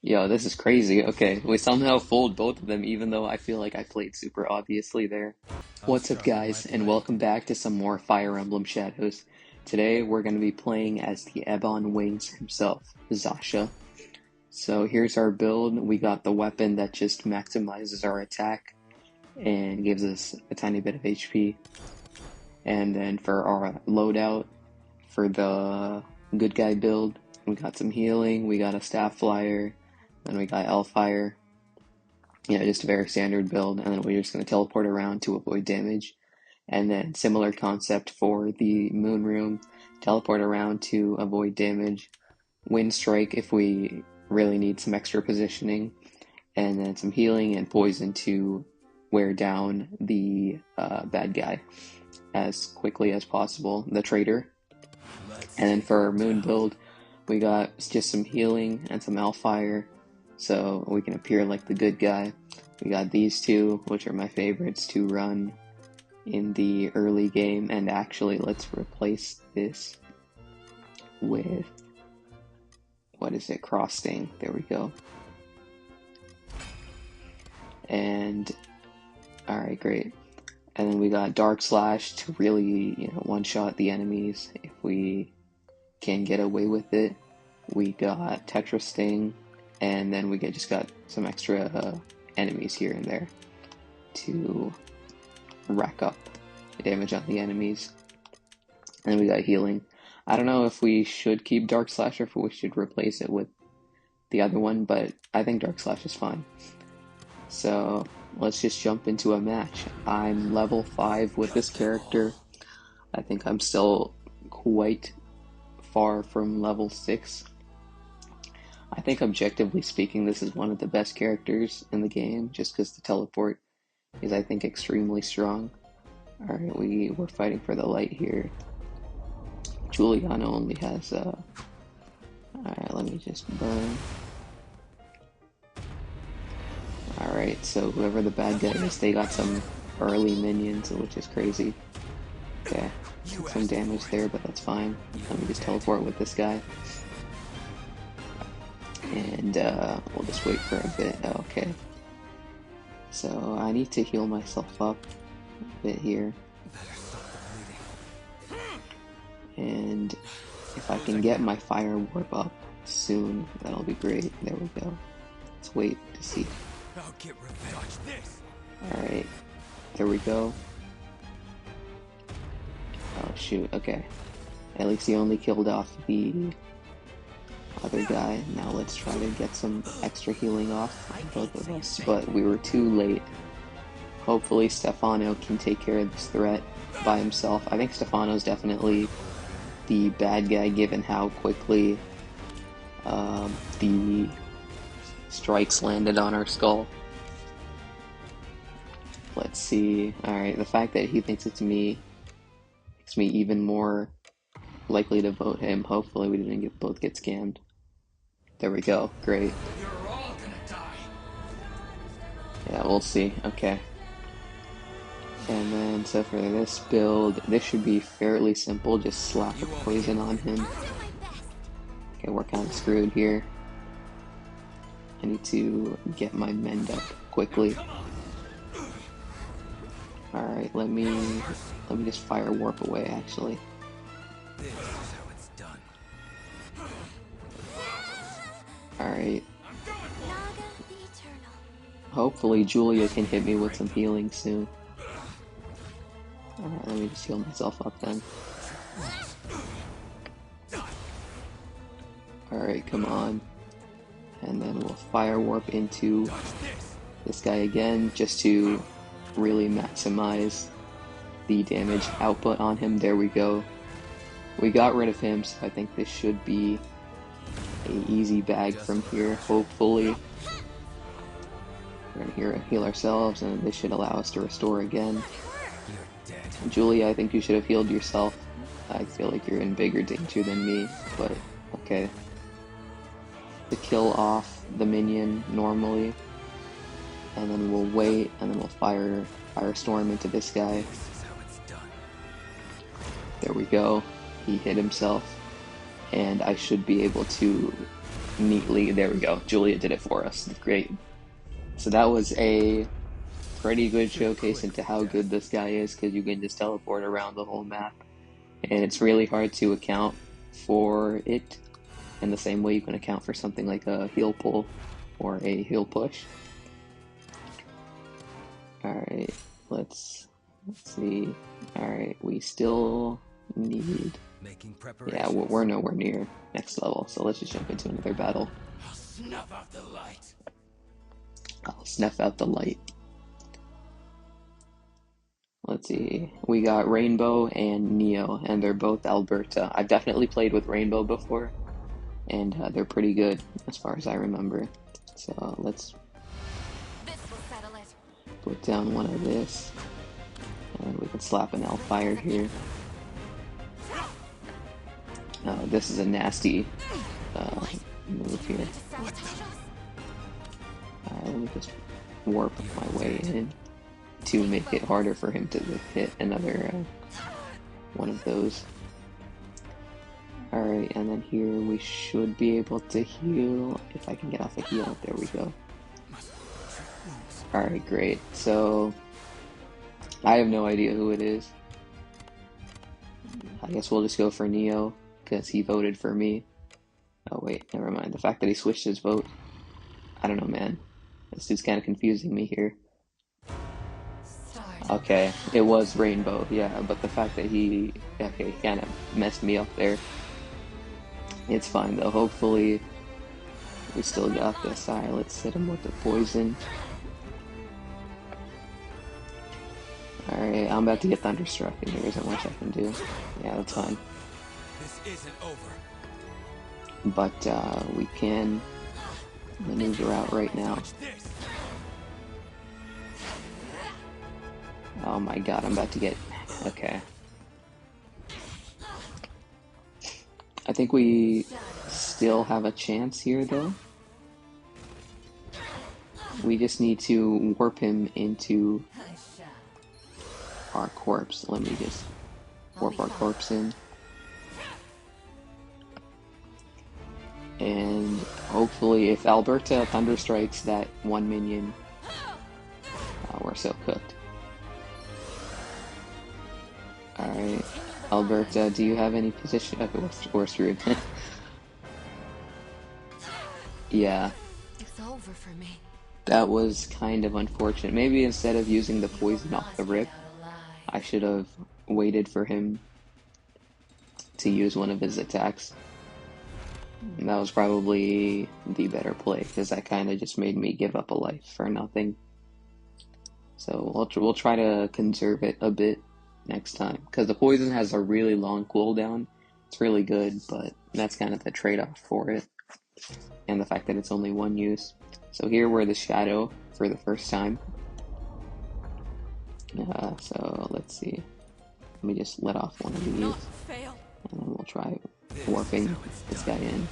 Yo, this is crazy. Okay, we somehow fooled both of them, even though I feel like I played super obviously there. What's up, guys, and welcome back to some more Fire Emblem Shadows. Today, we're going to be playing as the Ebon Wings himself, Zasha. So here's our build. We got the weapon that just maximizes our attack and gives us a tiny bit of HP. And then for our loadout, for the good guy build, we got some healing, we got a staff flyer, then we got Elfire. Yeah, just a very standard build, and then we're just going to teleport around to avoid damage. And then similar concept for the Moon Room, teleport around to avoid damage, Wind Strike if we really need some extra positioning, and then some healing and poison to wear down the bad guy as quickly as possible, the traitor. And then for our Moon build, we got just some healing and some Hellfire, so we can appear like the good guy. We got these two, which are my favorites to run in the early game, and actually let's replace this with, what is it, Cross Sting, there we go. And, alright, great. And then we got Dark Slash to really, one-shot the enemies if we can get away with it. We got Tetra Sting, and then we just got some extra enemies here and there to rack up the damage on the enemies. And we got healing. I don't know if we should keep Dark Slash or if we should replace it with the other one, but I think Dark Slash is fine. So let's just jump into a match. I'm level 5 with this character. I think I'm still quite far from level 6. I think objectively speaking, this is one of the best characters in the game, just because the teleport is, I think, extremely strong. Alright, we're fighting for the light here. Juliana only has, alright, let me just burn. Alright, so whoever the bad guy is, they got some early minions, which is crazy. Okay, some damage there, but that's fine. Let me just teleport with this guy. And we'll just wait for a bit. Okay. So I need to heal myself up a bit here. And if I can get my fire warp up soon, that'll be great. There we go. Let's wait to see. Alright. There we go. Oh shoot, okay. At least he only killed off the other guy. Now let's try to get some extra healing off both of us, but we were too late. Hopefully Stefano can take care of this threat by himself. I think Stefano's definitely the bad guy given how quickly the strikes landed on our skull. Let's see. Alright, the fact that he thinks it's me makes me even more likely to vote him. Hopefully we didn't both get scammed. There we go. Great. Yeah, we'll see. Okay. And then, so for this build, this should be fairly simple. Just slap a poison on him. Okay, we're kind of screwed here. I need to get my mend up quickly. Alright, let me just fire warp away, actually. Alright. Hopefully Julia can hit me with some healing soon. Alright, let me just heal myself up then. Alright, come on. And then we'll fire warp into this guy again, just to really maximize the damage output on him. There we go. We got rid of him, so I think this should be an easy bag from here, hopefully. We're gonna heal ourselves, and this should allow us to restore again. Julia, I think you should have healed yourself. I feel like you're in bigger danger than me, but okay. To kill off the minion normally, and then we'll wait, and then we'll firestorm into this guy. There we go. He hit himself, and I should be able to neatly. There we go. Julia did it for us. Great. So that was a pretty good showcase into how good this guy is, because you can just teleport around the whole map. And it's really hard to account for it in the same way you can account for something like a heal pull or a heal push. Alright, let's see. Alright, we still need... Yeah, we're nowhere near next level, so let's just jump into another battle. I'll snuff out the light. I'll snuff out the light. Let's see. We got Rainbow and Neo, and they're both Alberta. I've definitely played with Rainbow before, and they're pretty good as far as I remember. So let's put down one of this, and we can slap an Hellfire here. Oh, this is a nasty move here. Let me just warp my way in to make it harder for him to hit another one of those. Alright, and then here we should be able to heal, if I can get off a heal. There we go. Alright, great. So, I have no idea who it is. I guess we'll just go for Neo, because he voted for me. Oh wait, never mind. The fact that he switched his vote, I don't know, man. This dude's kind of confusing me here. Okay, it was Rainbow, yeah, but the fact that he kind of messed me up there. It's fine though, hopefully we still got this. Alright, let's hit him with the poison. Alright, I'm about to get Thunderstruck and there isn't much I can do. Yeah, that's fine. This isn't over. But we can maneuver out right now. Oh my god, I'm about to get... Okay. I think we still have a chance here, though. We just need to warp him into our corpse. Let me just warp our corpse in. And hopefully, if Alberta Thunderstrikes that one minion, we're so cooked. Alright, Alberta, do you have any position? Okay, we're screwed. Yeah. It's over for me. That was kind of unfortunate. Maybe instead of using the poison off the rip, I should have waited for him to use one of his attacks. And that was probably the better play, because that kind of just made me give up a life for nothing. So we'll try to conserve it a bit next time, because the poison has a really long cooldown. It's really good, but that's kind of the trade-off for it, and the fact that it's only one use. So here we're the Shadow for the first time. So let's see. Let me just let off one of these, and then we'll try warping this guy in.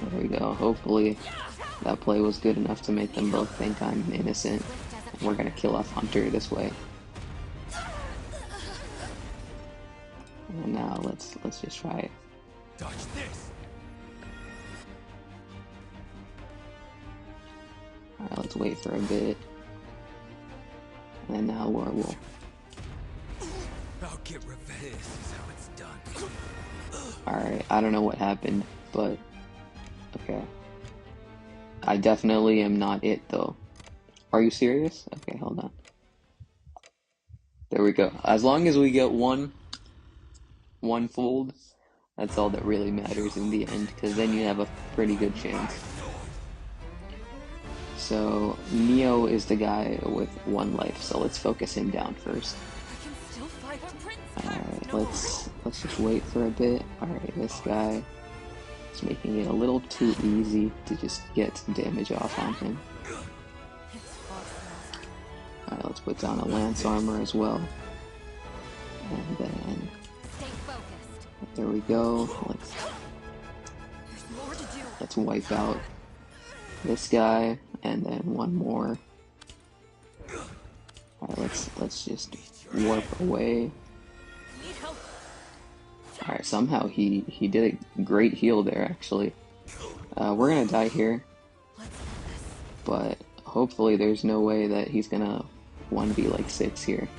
There we go. Hopefully that play was good enough to make them both think I'm innocent. And we're gonna kill off Hunter this way. And now let's just try it. Dodge this. Alright, let's wait for a bit. And now we'll... I'll get revenge. This is how it's done. Alright, I don't know what happened, but... Okay. I definitely am not it, though. Are you serious? Okay, hold on. There we go. As long as we get one fold, that's all that really matters in the end, because then you have a pretty good chance. So, Neo is the guy with one life, so let's focus him down first. Alright, let's just wait for a bit. Alright, this guy is making it a little too easy to just get damage off on him. Alright, let's put down a lance armor as well. And then... There we go. Let's wipe out this guy, and then one more. Alright, let's just warp away. Alright, somehow he did a great heal there, actually. We're gonna die here, but hopefully there's no way that he's gonna 1v like 6 here.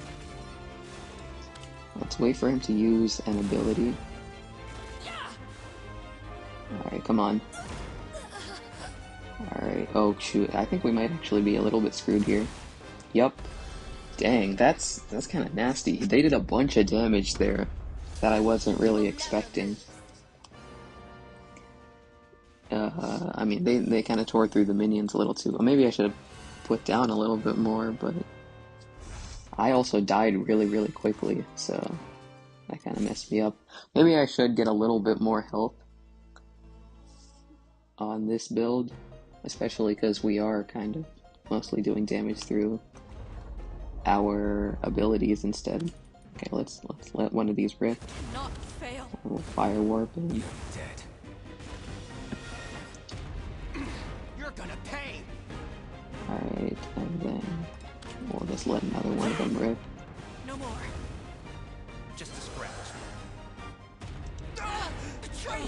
Let's wait for him to use an ability. Alright, come on. Alright, oh shoot, I think we might actually be a little bit screwed here. Yup. Dang, that's kind of nasty. They did a bunch of damage there that I wasn't really expecting. I mean, they kind of tore through the minions a little too. Well, maybe I should have put down a little bit more, but I also died really quickly, so that kind of messed me up. Maybe I should get a little bit more health on this build, especially because we are kind of mostly doing damage through our abilities instead. Okay, let's let one of these rip. Not fail. We'll fire warp and Dead. You're gonna pay. alright, and then we'll just let another one of them rip. No more. Just a scratch.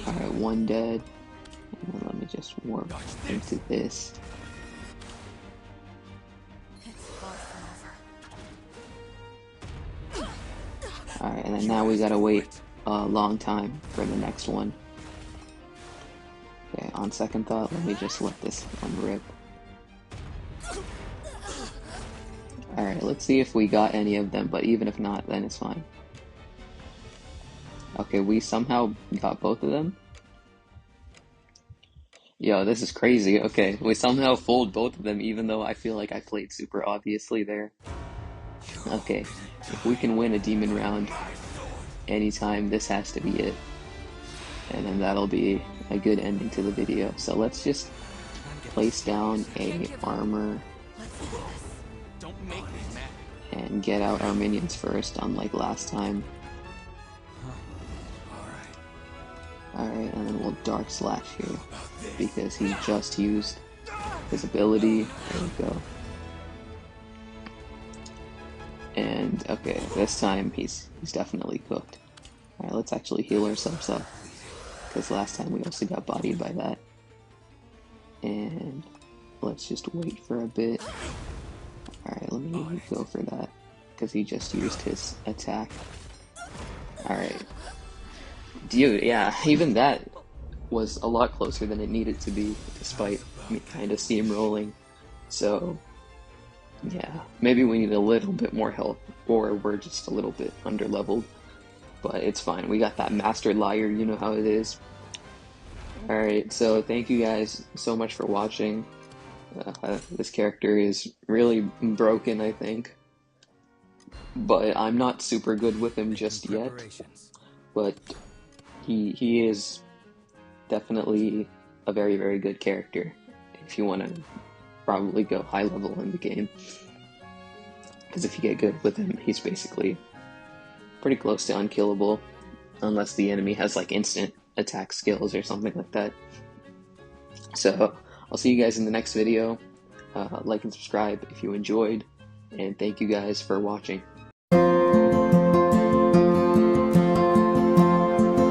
Alright, one dead. And then let me just warp into this. It's far from over. Alright, and then now we gotta wait a long time for the next one. Okay, on second thought, let me just let this one rip. Alright, let's see if we got any of them, but even if not, then it's fine. Okay, we somehow got both of them. Yo, this is crazy. Okay, we somehow fooled both of them, even though I feel like I played super obviously there. Okay, if we can win a demon round anytime, this has to be it. And then that'll be a good ending to the video. So let's just place down a armor Don't make me mad. and get out our minions first, unlike last time. Alright, and then we'll Dark Slash here, because he just used his ability. There we go. And, okay, this time he's definitely cooked. Alright, let's actually heal ourselves up, because last time we also got bodied by that. And let's just wait for a bit. Alright, let me go for that, because he just used his attack. Alright. Dude, yeah, even that was a lot closer than it needed to be, despite me kind of steamrolling. So, yeah, maybe we need a little bit more health, or we're just a little bit under-leveled. But it's fine, we got that Master Liar, you know how it is. Alright, so thank you guys so much for watching. This character is really broken, I think. But I'm not super good with him just yet. But he is definitely a very good character if you want to probably go high level in the game, because if you get good with him, he's basically pretty close to unkillable unless the enemy has like instant attack skills or something like that. So I'll see you guys in the next video. Like and subscribe if you enjoyed, and thank you guys for watching.